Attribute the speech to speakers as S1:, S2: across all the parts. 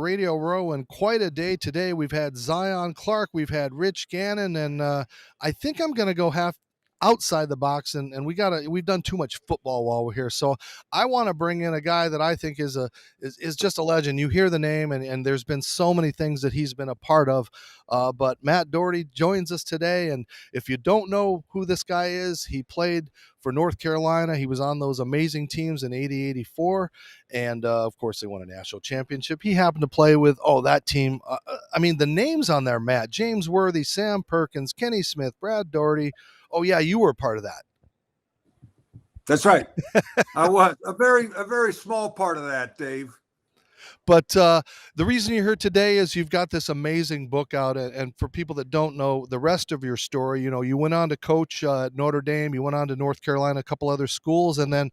S1: Radio Row, and quite a day today. We've had Zion Clark, we've had Rich Gannon, and I think I'm going to go half outside the box, and we've done too much football while we're here. So I want to bring in a guy that I think is just a legend. You hear the name, and there's been so many things that he's been a part of. But Matt Doherty joins us today, and if you don't know who this guy is, he played for North Carolina. He was on those amazing teams in 80-84, and of course they won a national championship. He happened to play with that team. I mean, the names on there: Matt, James Worthy, Sam Perkins, Kenny Smith, Brad Doherty. Oh yeah, you were part of that.
S2: That's right. I was a very small part of that, Dave.
S1: But the reason you're here today is you've got this amazing book out, and for people that don't know the rest of your story, you went on to coach at Notre Dame, you went on to North Carolina, a couple other schools, and then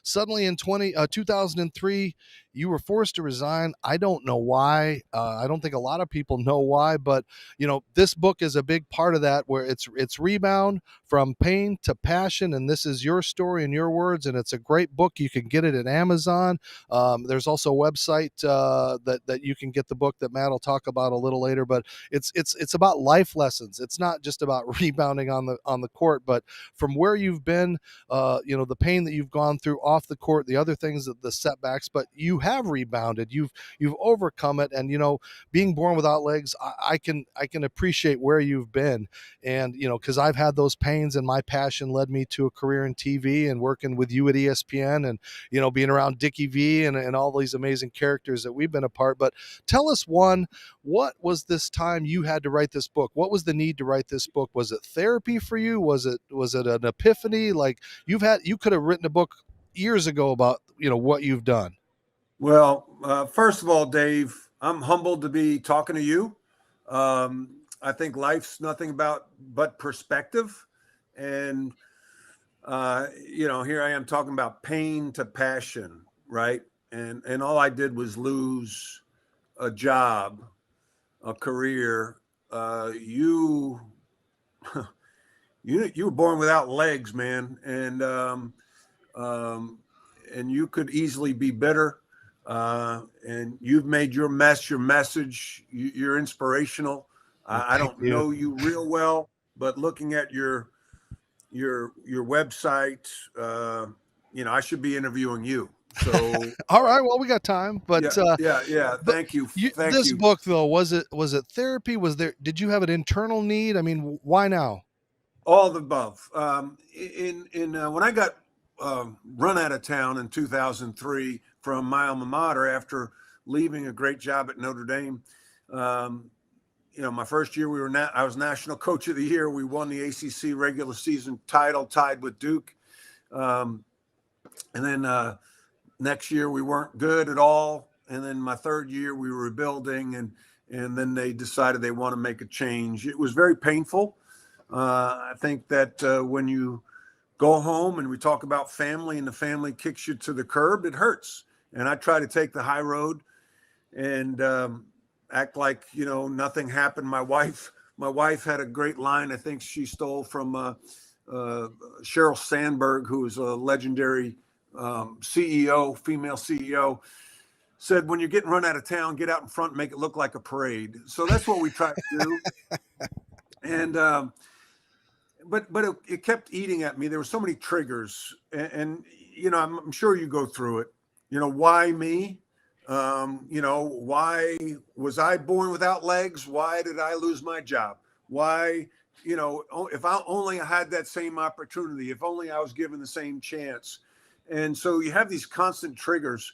S1: suddenly in 2003, you were forced to resign. I don't know why. I don't think a lot of people know why, but this book is a big part of that, where it's rebound from pain to passion, and this is your story and your words, and it's a great book. You can get it at Amazon. There's also a website that you can get the book that Matt will talk about a little later, but it's about life lessons. It's not just about rebounding on the court, but from where you've been, the pain that you've gone through off the court, the other things, the setbacks, but you have rebounded, you've overcome it. And being born without legs, I can appreciate where you've been, and because I've had those pains, and my passion led me to a career in TV and working with you at ESPN, and being around Dickie V and all these amazing characters that we've been a part. But tell us, one, what was this time you had to write this book? What was the need to write this book? Was it therapy for you? Was it an epiphany? Like you could have written a book years ago about what you've done.
S2: Well, first of all, Dave, I'm humbled to be talking to you. I think life's nothing but perspective, and here I am talking about pain to passion, right? And all I did was lose a job, a career. You were born without legs, man, and you could easily be bitter. And you've made your mess your message. You're inspirational. I don't know you real well, but looking at your website, I should be interviewing you. So
S1: all right, well, we got time, but
S2: yeah. Thank you.
S1: This book, though, was it therapy? Did you have an internal need? I mean, why now?
S2: All the above. When I got run out of town in 2003 from my alma mater after leaving a great job at Notre Dame, my first year I was National Coach of the Year. We won the ACC regular season title, tied with Duke, and then next year we weren't good at all. And then my third year we were rebuilding, and then they decided they want to make a change. It was very painful. I think that when you go home and we talk about family and the family kicks you to the curb, it hurts. And I try to take the high road and act like, nothing happened. My wife had a great line. I think she stole from Sheryl Sandberg, who is a legendary CEO, female CEO, said, when you're getting run out of town, get out in front and make it look like a parade. So that's what we try to do. And but it kept eating at me. There were so many triggers, and I'm sure you go through it. Why me? Why was I born without legs? Why did I lose my job? Why, if I only had that same opportunity, if only I was given the same chance. And so you have these constant triggers,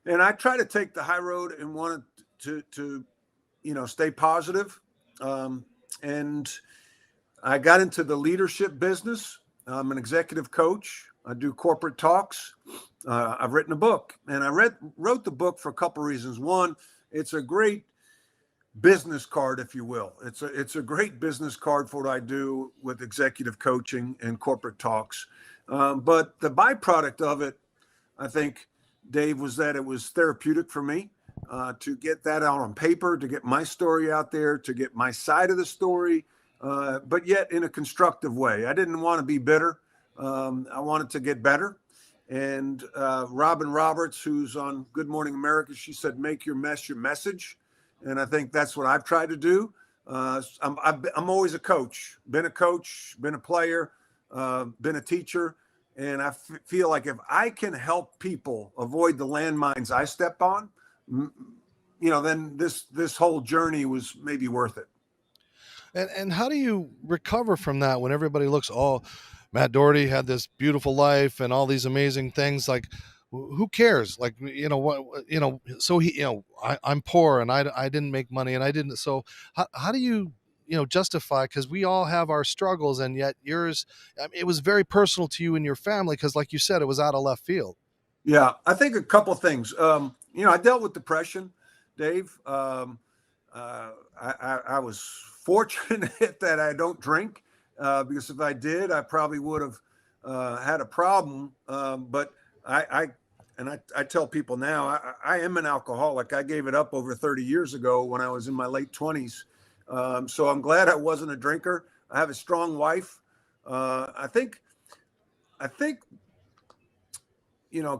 S2: and I try to take the high road and wanted to stay positive. And I got into the leadership business. I'm an executive coach. I do corporate talks. I've written a book, and I wrote the book for a couple of reasons. One, it's a great business card, if you will. It's a great business card for what I do with executive coaching and corporate talks. But the byproduct of it, I think, Dave, was that it was therapeutic for me to get that out on paper, to get my story out there, to get my side of the story, but yet in a constructive way. I didn't want to be bitter. I wanted to get better. And Robin Roberts, who's on Good Morning America, she said, make your mess your message. And I think that's what I've tried to do. I'm always a coach, been a player, been a teacher. And I feel like if I can help people avoid the landmines I stepped on, then this whole journey was maybe worth it.
S1: And how do you recover from that when everybody looks, oh, Matt Doherty had this beautiful life and all these amazing things? Like, who cares? Like, so I'm poor and I didn't make money and I didn't. So how do you, justify? Because we all have our struggles, and yet yours, I mean, it was very personal to you and your family. Because, like you said, it was out of left field.
S2: Yeah, I think a couple of things. I dealt with depression, Dave. I was fortunate that I don't drink, because if I did, I probably would have had a problem. But I tell people now, I am an alcoholic. I gave it up over 30 years ago when I was in my late 20s. So I'm glad I wasn't a drinker. I have a strong wife. I think,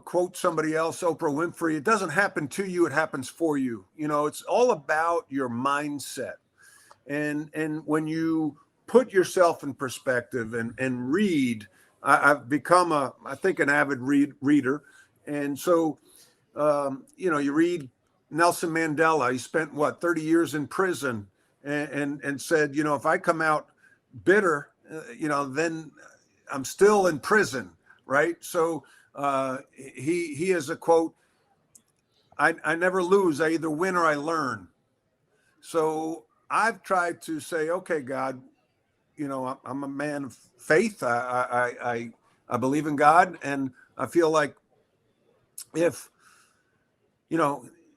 S2: quote somebody else, Oprah Winfrey, it doesn't happen to you, it happens for you. It's all about your mindset. And when you put yourself in perspective and read, I've become I think an avid reader. And so, you read Nelson Mandela. He spent 30 years in prison, and said, if I come out bitter, then I'm still in prison. Right. So, he has a quote, I never lose. I either win or I learn. So I've tried to say, okay, God, I'm a man of faith. I believe in God. And I feel like if,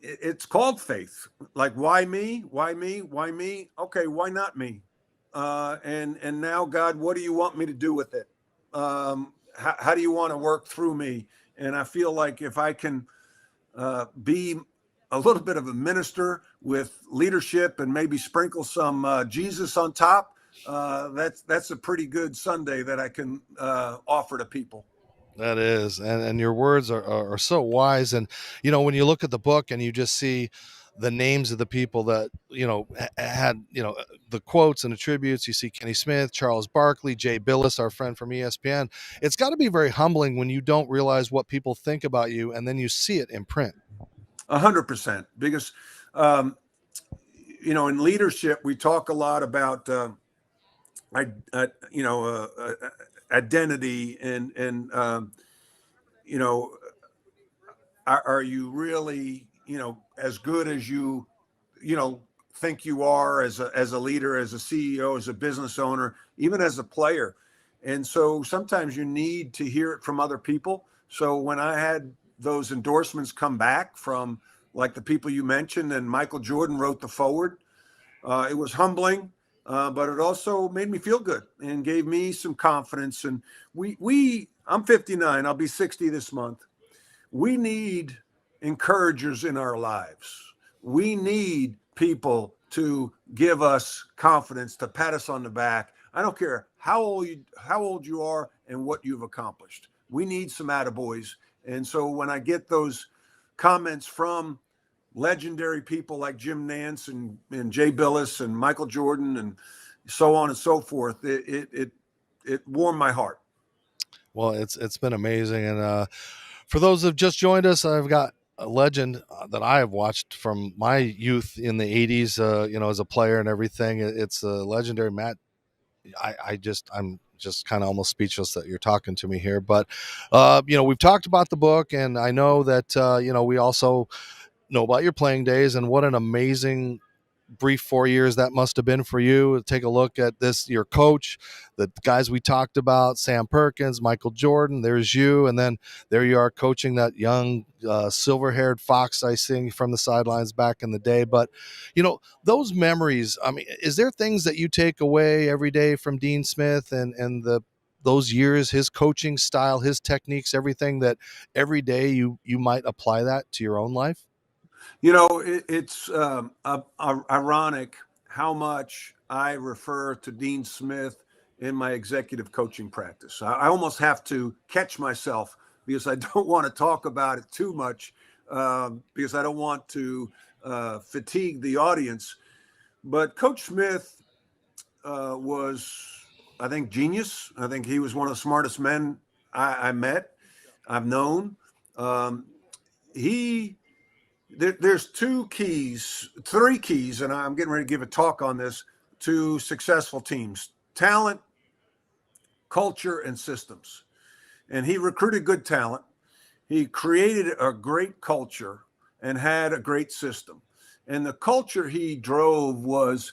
S2: it's called faith, like, why me? Why me? Why me? Okay. Why not me? And now, God, what do you want me to do with it? How do you want to work through me? And I feel like if I can be a little bit of a minister with leadership and maybe sprinkle some Jesus on top, that's a pretty good Sunday that I can offer to people.
S1: That is, and your words are so wise. And when you look at the book and you just see the names of the people that had the quotes and attributes, you see Kenny Smith, Charles Barkley, Jay Billis, our friend from ESPN. It's got to be very humbling when you don't realize what people think about you, and then you see it in print.
S2: 100%, because in leadership we talk a lot about identity, and are you really as good as you think you are as a leader, as a CEO, as a business owner, even as a player. And so sometimes you need to hear it from other people. So when I had those endorsements come back from, like, the people you mentioned, and Michael Jordan wrote the forward, it was humbling, but it also made me feel good and gave me some confidence. And I'm 59, I'll be 60 this month. We need encouragers in our lives. We need people to give us confidence, to pat us on the back. I don't care how old you are and what you've accomplished. We need some attaboys. And so when I get those comments from legendary people like Jim Nance and Jay Billis and Michael Jordan and so on and so forth, it warmed my heart.
S1: Well, it's been amazing. And for those who've just joined us, I've got a legend that I have watched from my youth in the 80s, as a player and everything. It's a legendary Matt. I'm just kind of almost speechless that you're talking to me here. But, we've talked about the book, and I know that, we also know about your playing days and what an amazing brief 4 years that must have been for you. Take a look at this, your coach, the guys we talked about, Sam Perkins, Michael Jordan, there's you, and then there you are coaching that young silver-haired fox I sing from the sidelines back in the day. But those memories, I mean, is there things that you take away every day from Dean Smith and those years, his coaching style, his techniques, everything, that every day you might apply that to your own life?
S2: It's ironic how much I refer to Dean Smith in my executive coaching practice. I almost have to catch myself because I don't want to talk about it too much, because I don't want to fatigue the audience. But Coach Smith was, I think, genius. I think he was one of the smartest men I met, I've known. Um, he there's three keys, and I'm getting ready to give a talk on this, to successful teams: talent, culture, and systems. And he recruited good talent. He created a great culture and had a great system. And the culture he drove was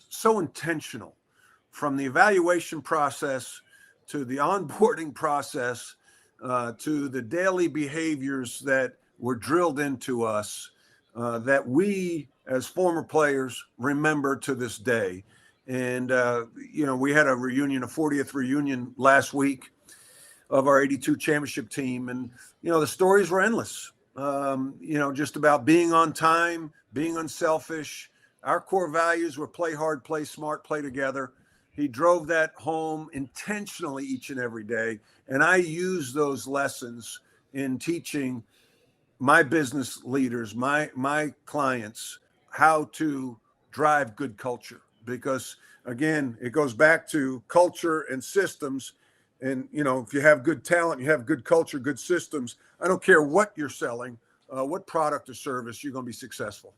S2: so intentional, from the evaluation process to the onboarding process, to the daily behaviors that were drilled into us, that we as former players remember to this day. And, we had a reunion, a 40th reunion last week of our 82 championship team. And, the stories were endless, just about being on time, being unselfish. Our core values were play hard, play smart, play together. He drove that home intentionally each and every day. And I use those lessons in teaching my business leaders, my clients, how to drive good culture. Because again, it goes back to culture and systems. And if you have good talent, you have good culture, good systems, I don't care what you're selling, what product or service, you're going to be successful.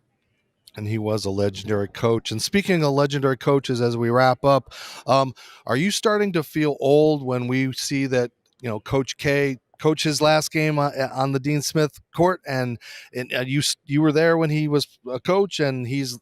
S1: And he was a legendary coach. And speaking of legendary coaches, as we wrap up, are you starting to feel old when we see that, Coach K coached his last game on the Dean Smith court, and you were there when he was a coach, and he's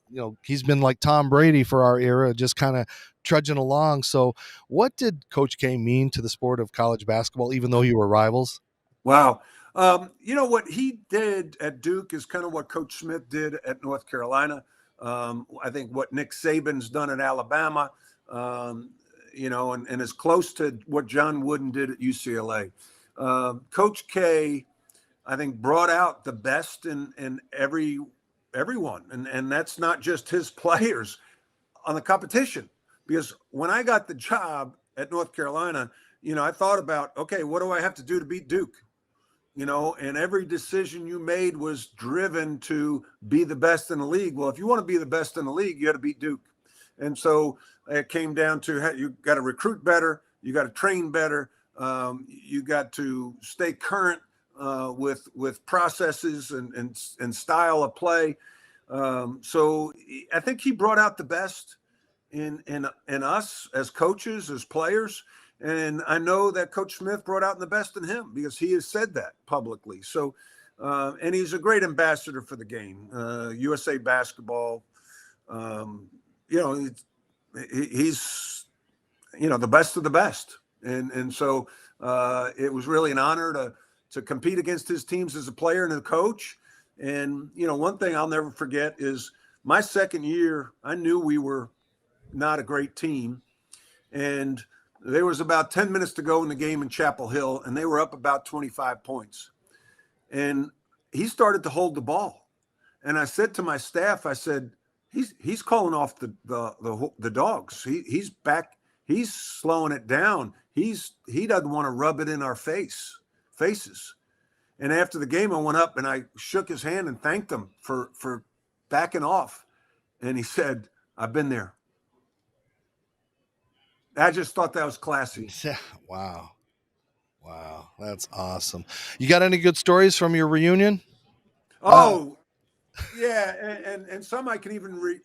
S1: been like Tom Brady for our era, just kind of trudging along. So what did Coach K mean to the sport of college basketball, even though you were rivals?
S2: Wow. What he did at Duke is kind of what Coach Smith did at North Carolina. I think what Nick Saban's done at Alabama, and is close to what John Wooden did at UCLA. Coach K, I think, brought out the best in everyone. And that's not just his players on the competition. Because when I got the job at North Carolina, I thought about, okay, what do I have to do to beat Duke? And every decision you made was driven to be the best in the league. Well, if you want to be the best in the league, you got to beat Duke. And so it came down to, you got to recruit better, you got to train better, you got to stay current with processes and style of play. So I think he brought out the best in us as coaches, as players. And I know that Coach Smith brought out the best in him, because he has said that publicly. So, and he's a great ambassador for the game, USA Basketball. He's the best of the best, and so it was really an honor to compete against his teams as a player and a coach. And one thing I'll never forget is my second year. I knew we were not a great team, and there was about 10 minutes to go in the game in Chapel Hill, and they were up about 25 points. And he started to hold the ball. And I said to my staff, I said, he's calling off the dogs. He's back. He's slowing it down. He doesn't want to rub it in our faces. And after the game, I went up and I shook his hand and thanked him for backing off. And he said, "I've been there." I just thought that was classy.
S1: Wow. That's awesome. You got any good stories from your reunion?
S2: Oh, yeah. And some I can even repeat.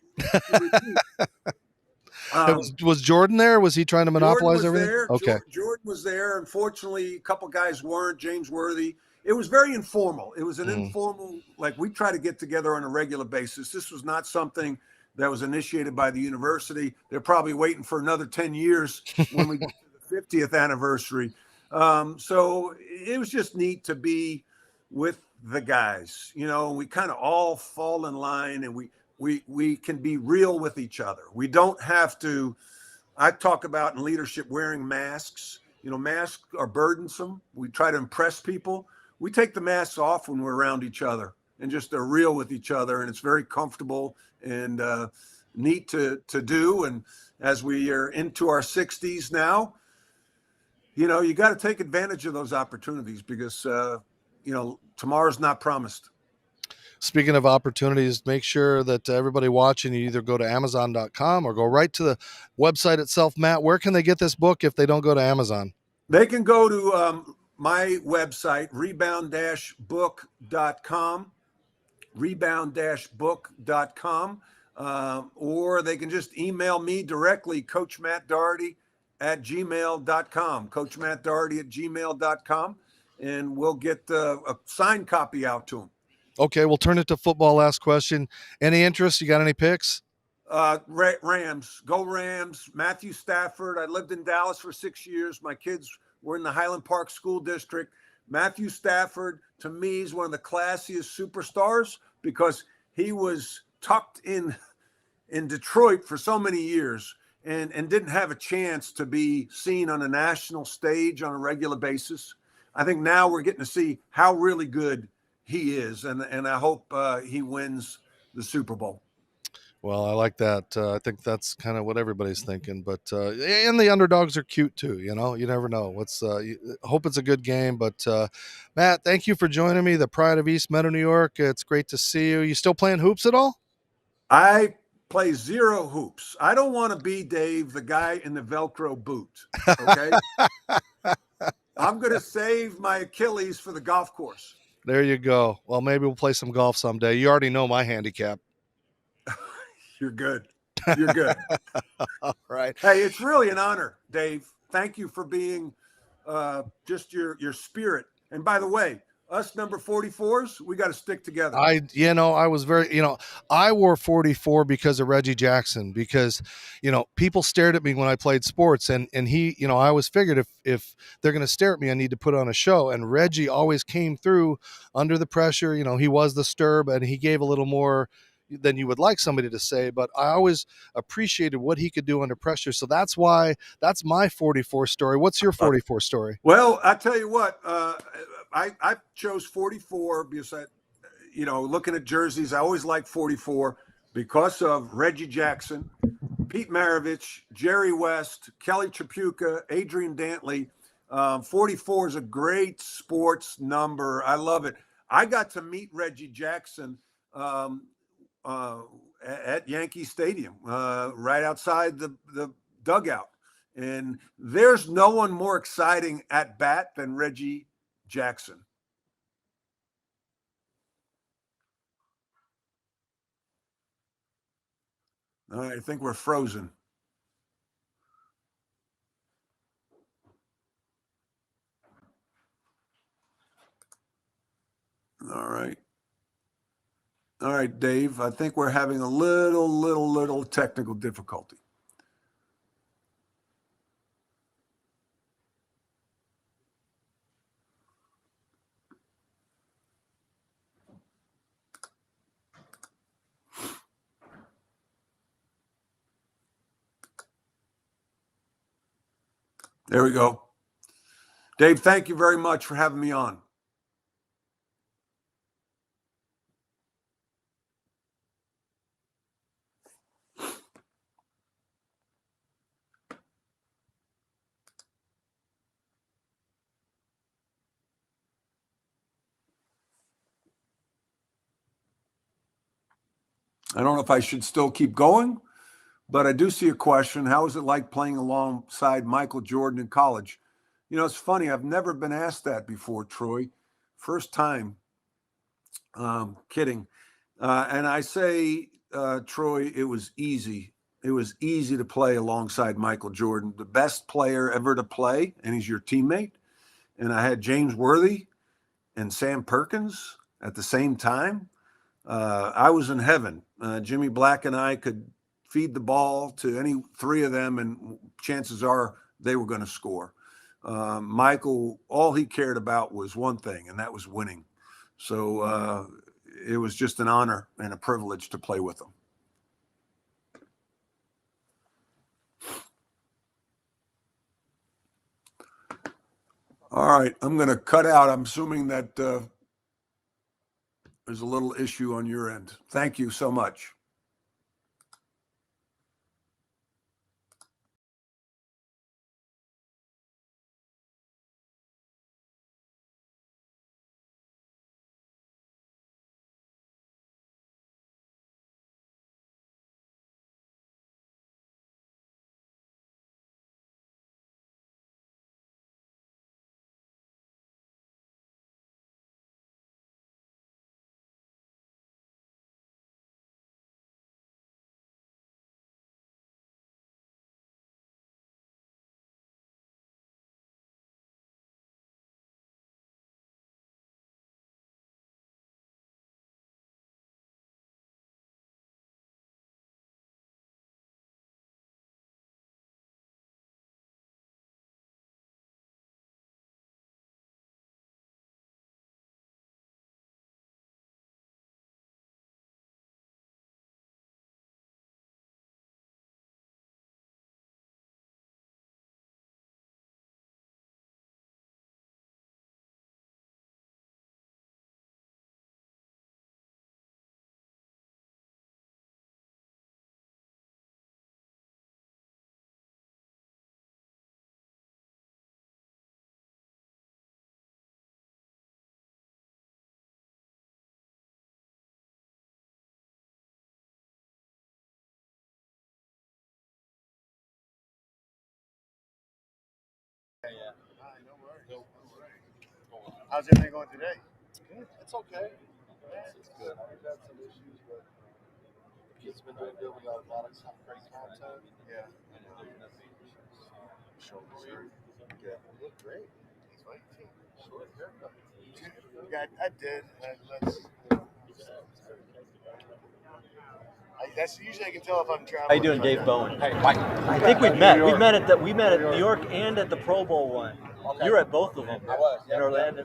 S1: Was Jordan there? Was he trying to monopolize everything?
S2: There.
S1: Okay.
S2: Jordan was there. Unfortunately, a couple guys weren't. James Worthy. It was very informal. It was an informal, like we try to get together on a regular basis. This was not something that was initiated by the university. They're probably waiting for another 10 years when we get to the 50th anniversary. So it was just neat to be with the guys. We kind of all fall in line, and we can be real with each other. We don't have to. I talk about in leadership wearing masks. Masks are burdensome. We try to impress people. We take the masks off when we're around each other and just are real with each other. And it's very comfortable and neat to do. And as we are into our 60s now, You got to take advantage of those opportunities because, tomorrow's not promised.
S1: Speaking of opportunities, make sure that everybody watching, you either go to Amazon.com or go right to the website itself. Matt, where can they get this book if they don't go to Amazon?
S2: They can go to my website, rebound-book.com, rebound-book.com, or they can just email me directly, Coach Matt Doherty at gmail.com, Coach Matt Doherty at gmail.com, and we'll get a signed copy out to them.
S1: Okay, we'll turn it to football. Last question. Any interest? You got any picks?
S2: Rams, go Rams. Matthew Stafford. I lived in Dallas for 6 years. My kids were in the Highland Park School District. Matthew Stafford, to me, is one of the classiest superstars because he was tucked in Detroit for so many years and didn't have a chance to be seen on a national stage on a regular basis. I think now we're getting to see how really good he is, and I hope he wins the Super Bowl.
S1: Well, I like that. I think that's kind of what everybody's thinking. But and the underdogs are cute too. You never know. Hope it's a good game. But Matt, thank you for joining me. The pride of East Meadow, New York. It's great to see you. You still playing hoops at all?
S2: I play zero hoops. I don't want to be, Dave, the guy in the Velcro boot. Okay. I'm going to save my Achilles for the golf course.
S1: There you go. Well, maybe we'll play some golf someday. You already know my handicap.
S2: You're good. You're good.
S1: All right.
S2: Hey, it's really an honor, Dave. Thank you for being just your spirit. And by the way, us number 44s, we got to stick together.
S1: I was very, I wore 44 because of Reggie Jackson, because, people stared at me when I played sports, and he, I always figured if they're going to stare at me, I need to put on a show. And Reggie always came through under the pressure. He was the stirb, and he gave a little more than you would like somebody to say, but I always appreciated what he could do under pressure. So that's my 44 story. What's your 44 story?
S2: Well, I tell you what, I chose 44 because looking at jerseys, I always like 44 because of Reggie Jackson, Pete Maravich, Jerry West, Kelly Tripucka, Adrian Dantley. 44 is a great sports number. I love it. I got to meet Reggie Jackson at Yankee Stadium, right outside the dugout. And there's no one more exciting at bat than Reggie Jackson. All right, I think we're frozen. All right. All right, Dave, I think we're having a little technical difficulty. There we go. Dave, thank you very much for having me on. I don't know if I should still keep going, but I do see a question. How was it like playing alongside Michael Jordan in college? It's funny. I've never been asked that before, Troy. First time. Kidding. And I say, Troy, it was easy. It was easy to play alongside Michael Jordan, the best player ever to play, and he's your teammate. And I had James Worthy and Sam Perkins at the same time. I was in heaven. Jimmy Black and I could feed the ball to any three of them, and chances are they were going to score. Michael, all he cared about was one thing, and that was winning. So it was just an honor and a privilege to play with him. All right, I'm going to cut out. I'm assuming that there's a little issue on your end. Thank you so much.
S3: How's everything going today?
S1: Good. It's okay. It's good. We've had some issues, but it's been doing good. We got a lot of great content.
S3: Yeah.
S1: Shoulders hurt. Yeah. You look great. Short haircut.
S3: Yeah, I did. That's usually I can tell if I'm traveling.
S4: How you doing, Dave Bowen?
S5: Hey, Mike.
S4: I think we've met. We met at New York and at the Pro Bowl one.
S5: Okay.
S4: You were at both of them.
S5: I was.
S4: In Orlando.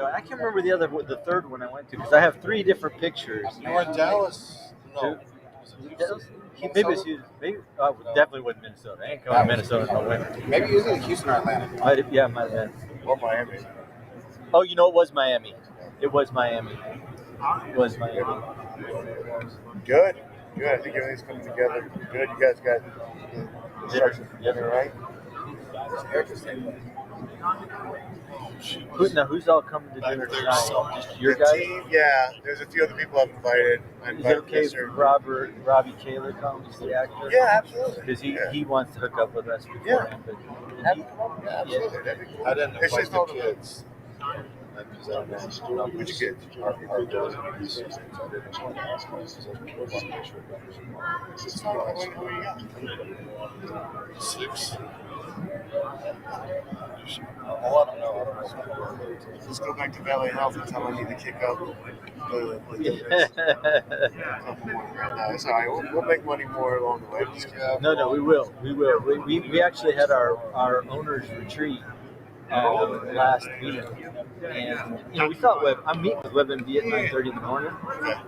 S4: I can't remember the third one I went to because I have 3 different pictures.
S1: You were in Dallas? No.
S4: Maybe definitely wasn't Minnesota. I ain't going to Minnesota in the winter.
S5: Maybe it was in Houston or Atlanta.
S4: Might have been.
S3: Or Miami.
S4: Oh, it was Miami. It was Miami.
S3: Good. I think everything's coming together. Good. You guys got dinner right?
S4: Who's all coming to dinner tonight? Just your
S3: The
S4: guys?
S3: team, yeah. There's a few other people I've invited.
S4: Is it okay if Robbie Taylor comes, the actor?
S3: Yeah, absolutely.
S4: Because he wants to hook up with us before.
S3: Yeah.
S4: Yeah.
S3: Absolutely. That'd be cool.
S1: I didn't
S3: It's
S1: invite
S3: just
S1: the
S3: all
S1: kids.
S3: Which kids? Who you got?
S1: 6.
S3: Let's go back to Valley Health and tell them I need to kick up. It's all right. We'll make money more along the way.
S4: No, we will. We actually had our owners retreat last week, and we thought I'm meeting with WebMD at 9:30 in the morning,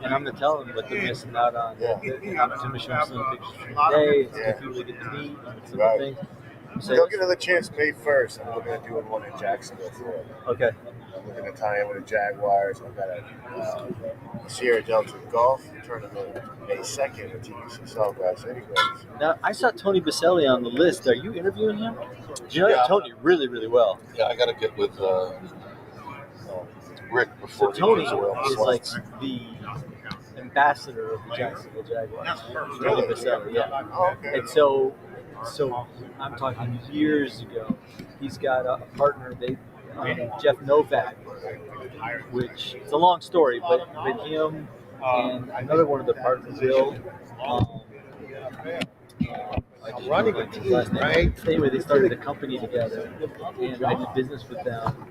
S4: and I'm gonna tell them what they're missing out on. I'm gonna show them some pictures from today. It's people to get to meet and some things. So,
S3: They'll get another chance May 1st. I'm looking at doing one in Jacksonville, Florida.
S4: okay.
S3: I'm looking to tie in with the Jaguars. I've got a Sierra Delta golf tournament May 2nd at TDC Sawgrass. Anyways.
S4: Now I saw Tony Baselli on the list. Are you interviewing him? Do you know Tony really, really well?
S1: Yeah, I got to get with Rick
S4: So
S1: before
S4: Tony
S1: he goes away.
S4: is like the ambassador of the Jacksonville Jaguars. Tony Baselli, yeah.
S3: Oh, okay.
S4: And so I'm talking years ago. He's got a partner, Jeff Novak, which it's a long story, but him and another one of the partners, Bill.
S5: Running a team, right?
S4: Anyway, they started a company together, and I did business with them.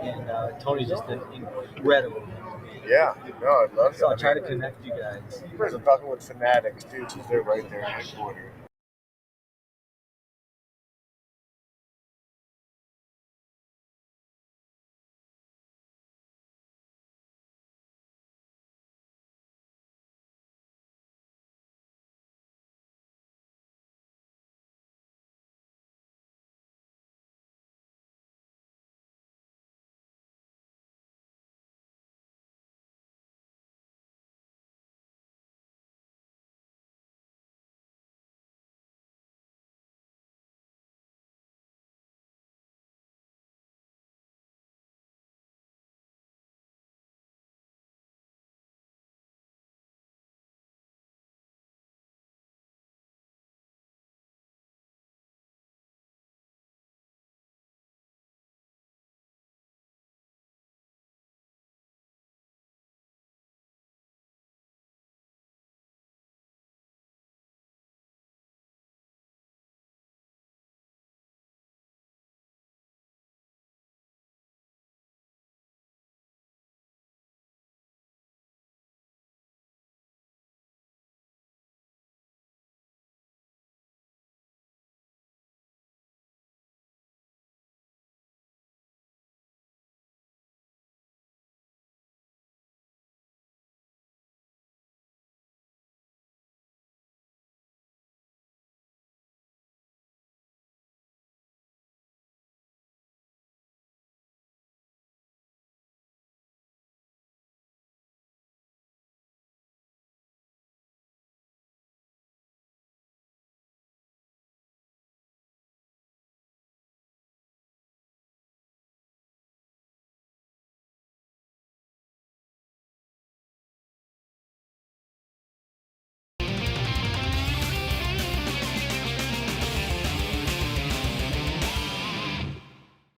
S4: And Tony's just incredible.
S3: Yeah, no, I'd love
S4: So I'll
S3: that.
S4: try to connect you guys.
S3: I'm talking with Fanatics too, because they're right there in headquarters.